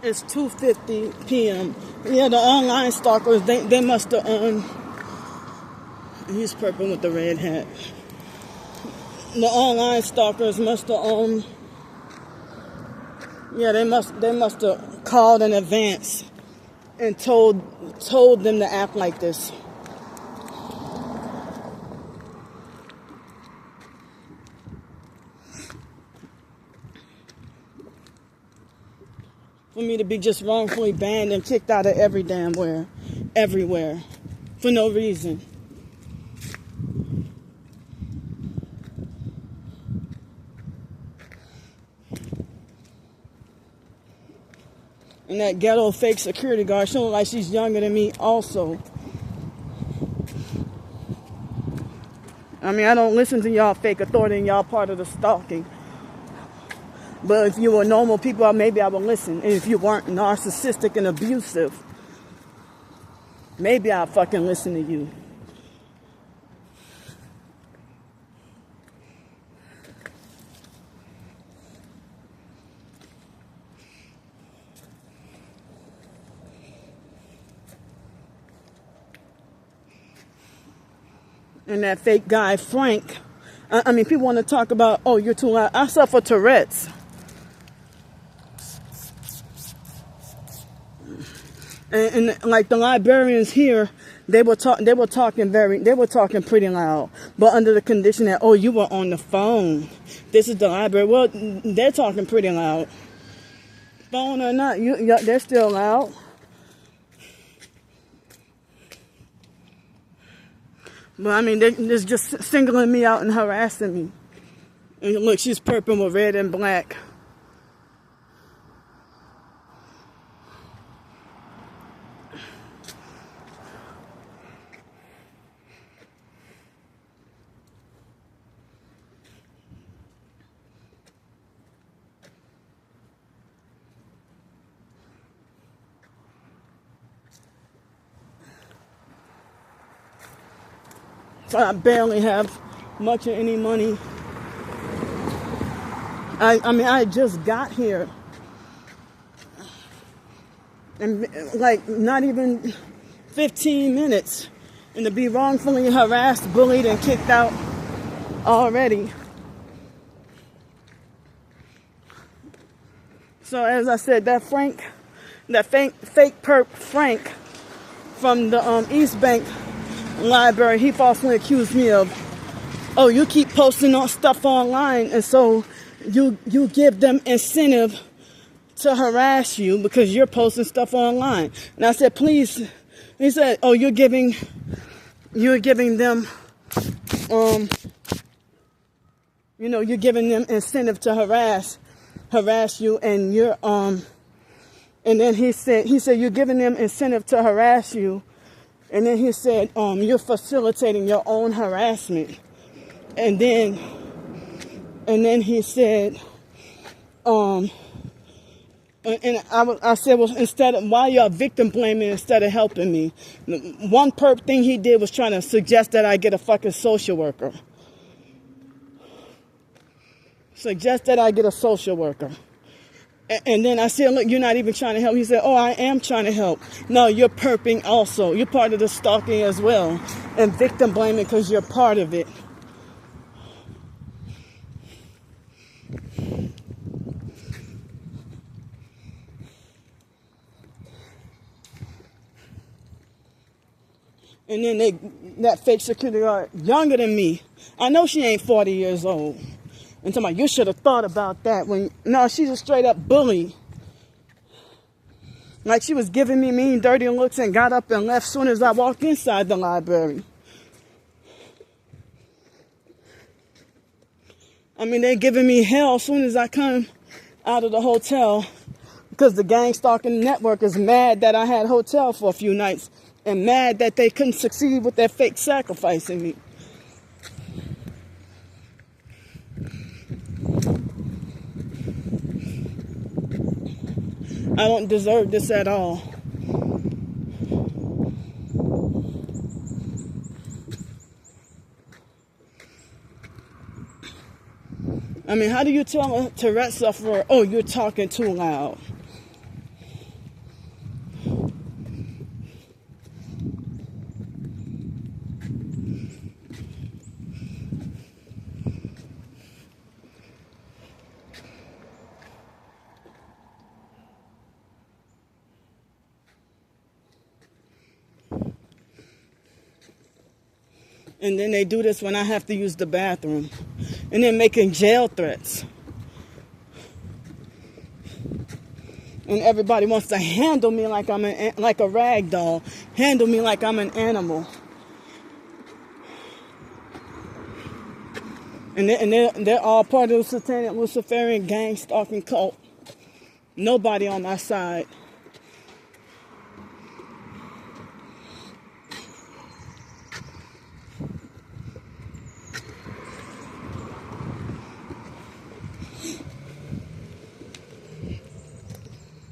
It's 2:50 p.m. Yeah, the online stalkers, they must have, he's purple with the red hat. The online stalkers must have, yeah, they must have called in advance and told them to act like this. For me to be just wrongfully banned and kicked out of everywhere, for no reason. And that ghetto fake security guard, she looks like she's younger than me also. I mean, I don't listen to y'all fake authority and y'all part of the stalking. But if you were normal people, maybe I would listen. And if you weren't narcissistic and abusive, maybe I'll fucking listen to you. And that fake guy, Frank, I mean, people want to talk about, oh, you're too loud. I suffer Tourette's. And like the librarians here, they were talking pretty loud, but under the condition that, oh, you were on the phone. This is the library. Well, they're talking pretty loud. Phone or not, they're still loud. But I mean, they're just singling me out and harassing me. And look, she's purple with red and black. So I barely have much of any money. I mean, I just got here. And like not even 15 minutes. And to be wrongfully harassed, bullied, and kicked out already. So as I said, that fake perp Frank from the East Bank library, he falsely accused me of, oh, you keep posting on stuff online, and so you give them incentive to harass you because you're posting stuff online. And I said, please. He said, oh, you're giving them you're giving them incentive to harass you, and you're and then he said you're giving them incentive to harass you. And then he said, you're facilitating your own harassment. And then he said, and I said, well, why y'all victim blaming instead of helping me? One perp thing he did was trying to suggest that I get a fucking social worker. And then I said, look, you're not even trying to help. He said, oh, I am trying to help. No, you're perping also. You're part of the stalking as well. And victim blaming because you're part of it. And then that fake security guard, younger than me. I know she ain't 40 years old. And talking about, you should have thought about that. No, she's a straight up bully. Like she was giving me mean, dirty looks and got up and left as soon as I walked inside the library. I mean, they're giving me hell as soon as I come out of the hotel because the gang stalking network is mad that I had hotel for a few nights and mad that they couldn't succeed with their fake sacrificing me. I don't deserve this at all. I mean, how do you tell a Tourette sufferer, oh, you're talking too loud? And then they do this when I have to use the bathroom. And then making jail threats. And everybody wants to handle me like I'm like a rag doll. Handle me like I'm an animal. And they're all part of the satanic Luciferian gang stalking cult. Nobody on my side.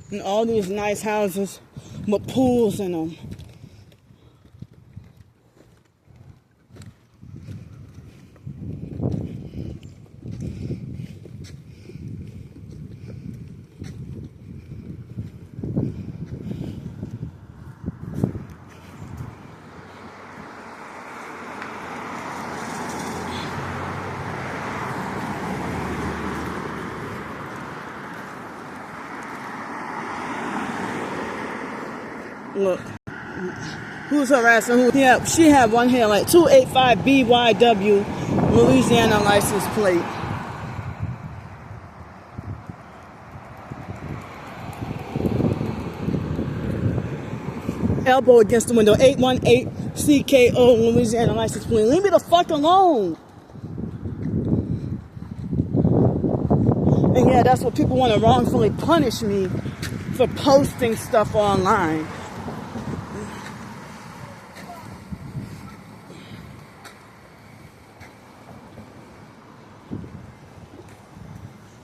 And all these nice houses with pools in them. Look, who's harassing who? Yeah, she had one here, like 285 BYW, Louisiana license plate. Elbow against the window, 818 CKO, Louisiana license plate. Leave me the fuck alone. And yeah, that's what people want to wrongfully punish me for posting stuff online.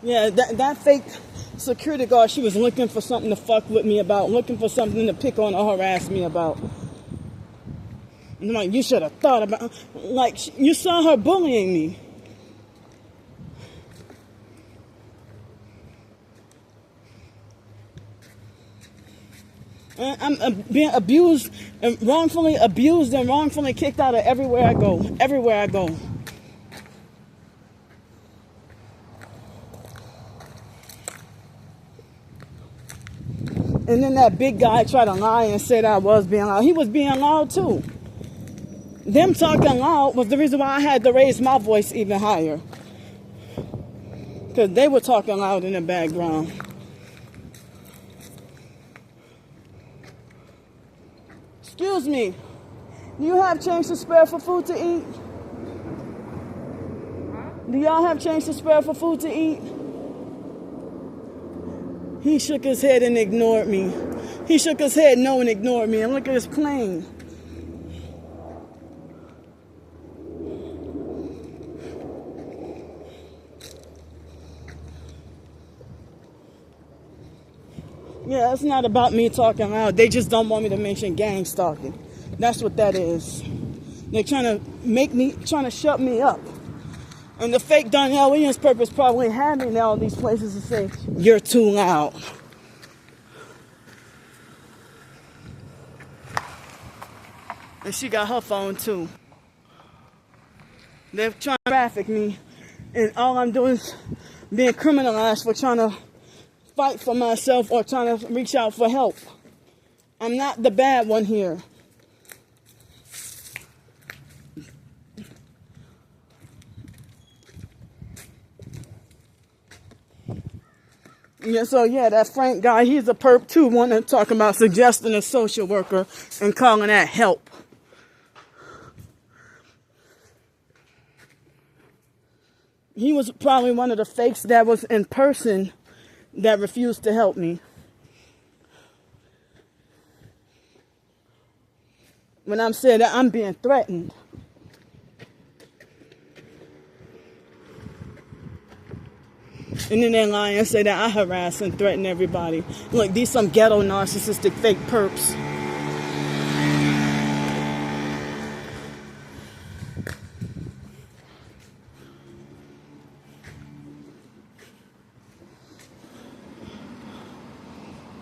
Yeah, that fake security guard, she was looking for something to fuck with me about, looking for something to pick on or harass me about. And I'm like, you should have thought about, like, you saw her bullying me. And I'm being abused and wrongfully kicked out of everywhere I go. Everywhere I go. And then that big guy tried to lie and said I was being loud. He was being loud too. Them talking loud was the reason why I had to raise my voice even higher. Because they were talking loud in the background. Excuse me. Do you have change to spare for food to eat? Do y'all have change to spare for food to eat? He shook his head and ignored me. He shook his head no and ignored me. And look at his plane. Yeah, it's not about me talking loud. They just don't want me to mention gang stalking. That's what that is. They're trying to shut me up. And the fake Donnell Williams purpose probably had me in all these places to say, you're too loud. And she got her phone too. They're trying to traffic me. And all I'm doing is being criminalized for trying to fight for myself or trying to reach out for help. I'm not the bad one here. Yeah, so yeah, that Frank guy, he's a perp too, wanting to talk about suggesting a social worker and calling that help. He was probably one of the fakes that was in person that refused to help me. When I'm saying that I'm being threatened. And then they lie and say that I harass and threaten everybody. Look, these some ghetto narcissistic fake perps.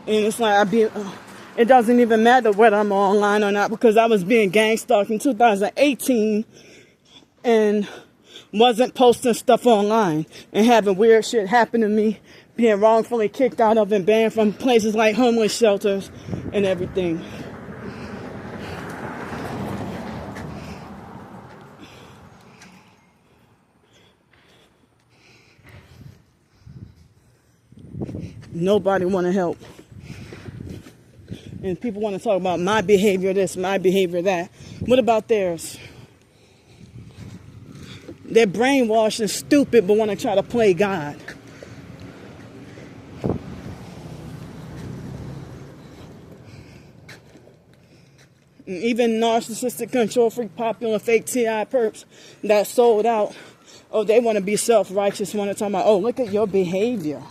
And it's like it doesn't even matter whether I'm online or not, because I was being gang stalked in 2018 and wasn't posting stuff online and having weird shit happen to me, being wrongfully kicked out of and banned from places like homeless shelters and everything. Nobody want to help. And people want to talk about my behavior this, my behavior that. What about theirs? They're brainwashed and stupid, but want to try to play God. And even narcissistic, control freak, popular, fake TI perps that sold out. Oh, they want to be self-righteous, want to talk about, oh, look at your behavior.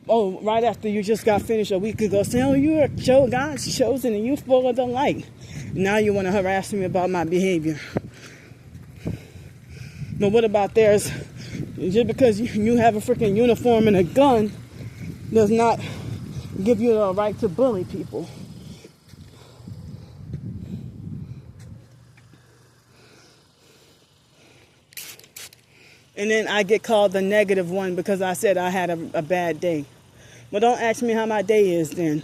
Oh, right after you just got finished a week ago, saying, oh, you are God's chosen and you full of the light. Now you want to harass me about my behavior. But what about theirs? Just because you have a freaking uniform and a gun does not give you the right to bully people. And then I get called the negative one because I said I had a bad day. Well, don't ask me how my day is then.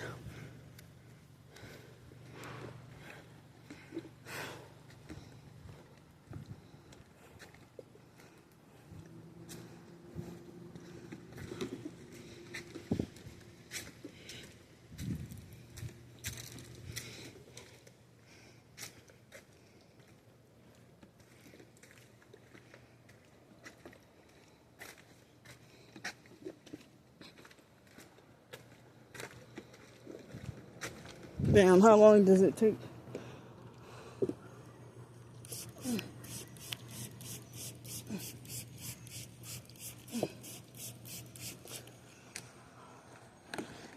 Damn, how long does it take?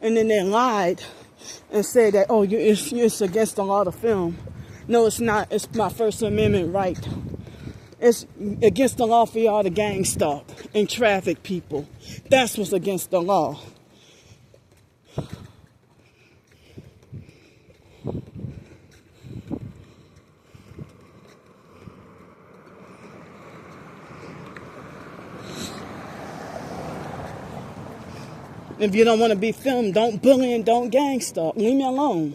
And then they lied and said that, oh, it's against the law to film. No, it's not. It's my First Amendment right. It's against the law for y'all to gang stalk and traffic people. That's what's against the law. If you don't want to be filmed, don't bully and don't gang stalk. Leave me alone.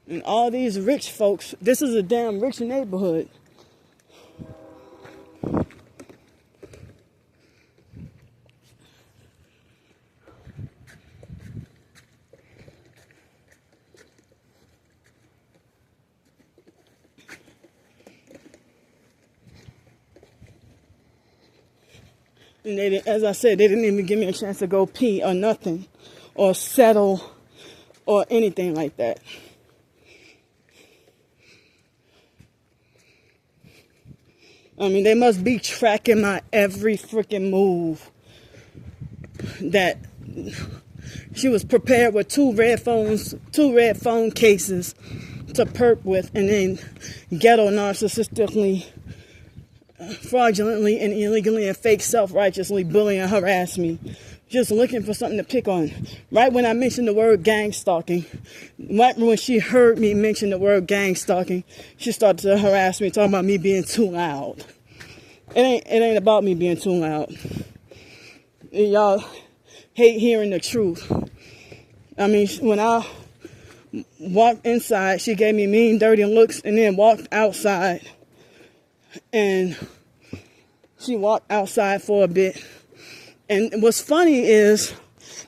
And all these rich folks, this is a damn rich neighborhood. And they, as I said, they didn't even give me a chance to go pee or nothing, or settle, or anything like that. I mean, they must be tracking my every freaking move. That she was prepared with two red phone cases to perp with, and then ghetto narcissistically, fraudulently and illegally and fake self-righteously bully and harass me, just looking for something to pick on. Right when I mentioned the word gang stalking, right when she heard me mention the word gang stalking, she started to harass me, talking about me being too loud. It ain't about me being too loud. And y'all hate hearing the truth. I mean, when I walked inside, she gave me mean, dirty looks, and then walked outside. And she walked outside for a bit. And what's funny is,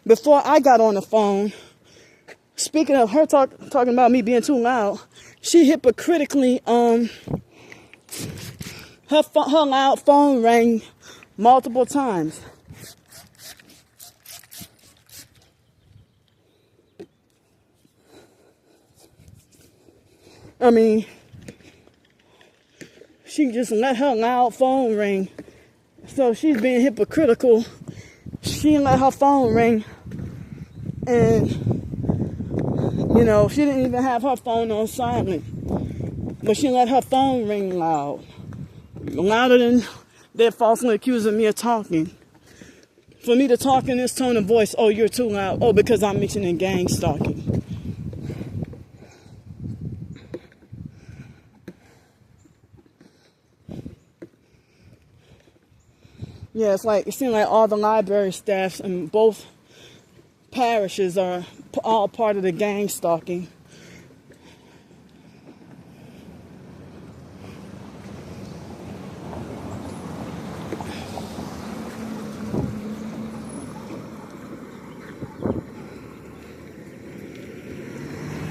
before I got on the phone, speaking of her talking about me being too loud, she hypocritically, her loud phone rang multiple times. I mean, she just let her loud phone ring. So she's being hypocritical. She didn't let her phone ring. And, you know, she didn't even have her phone on silent. But she let her phone ring loud. Louder than they're falsely accusing me of talking. For me to talk in this tone of voice, oh, you're too loud. Oh, because I'm mentioning gang stalking. Yeah, it seems like all the library staffs in both parishes are all part of the gang stalking.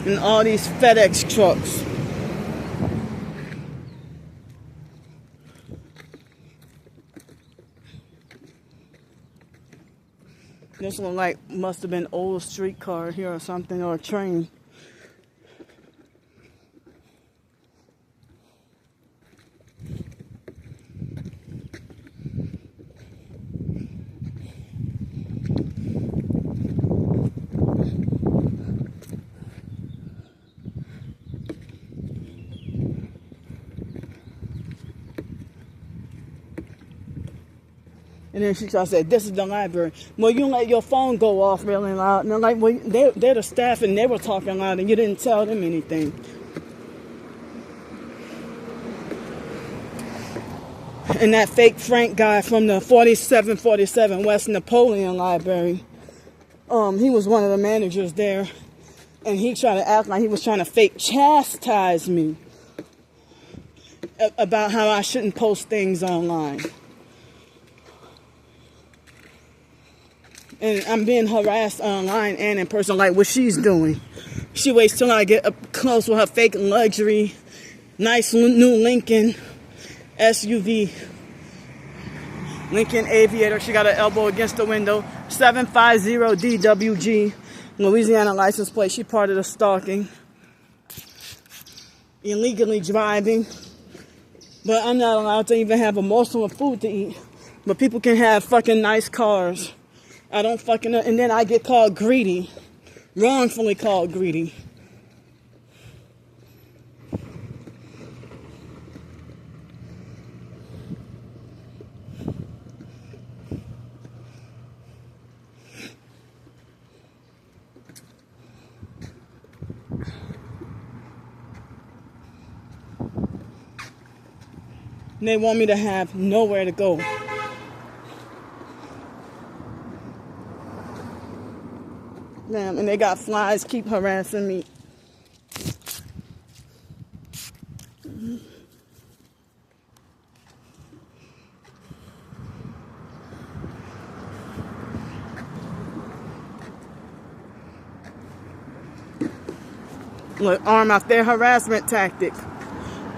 and all these FedEx trucks. This one like must have been old streetcar here or something, or a train. And then she said, "This is the library." Well, you let your phone go off really loud. And I'm like, well, they're the staff and they were talking loud and you didn't tell them anything. And that fake Frank guy from the 4747 West Napoleon Library, he was one of the managers there. And he tried to act like he was trying to fake chastise me about how I shouldn't post things online. And I'm being harassed online and in person, like what she's doing. She waits till I get up close with her fake luxury, nice new Lincoln SUV. Lincoln Aviator. She got her elbow against the window. 750 DWG. Louisiana license plate. She part of the stalking. Illegally driving. But I'm not allowed to even have a morsel of food to eat. But people can have fucking nice cars. I don't fucking know. And then I get called greedy. Wrongfully called greedy. And they want me to have nowhere to go. Damn, and they got flies keep harassing me. Look, arm out their harassment tactic.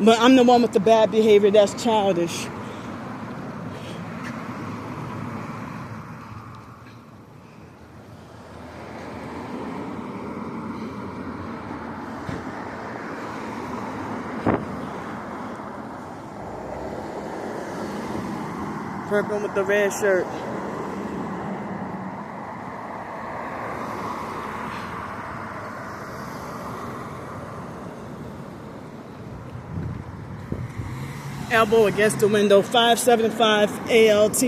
But I'm the one with the bad behavior that's childish. Purple with the red shirt. Elbow against the window. 575 ALT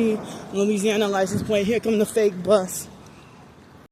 Louisiana license plate. Here come the fake bus.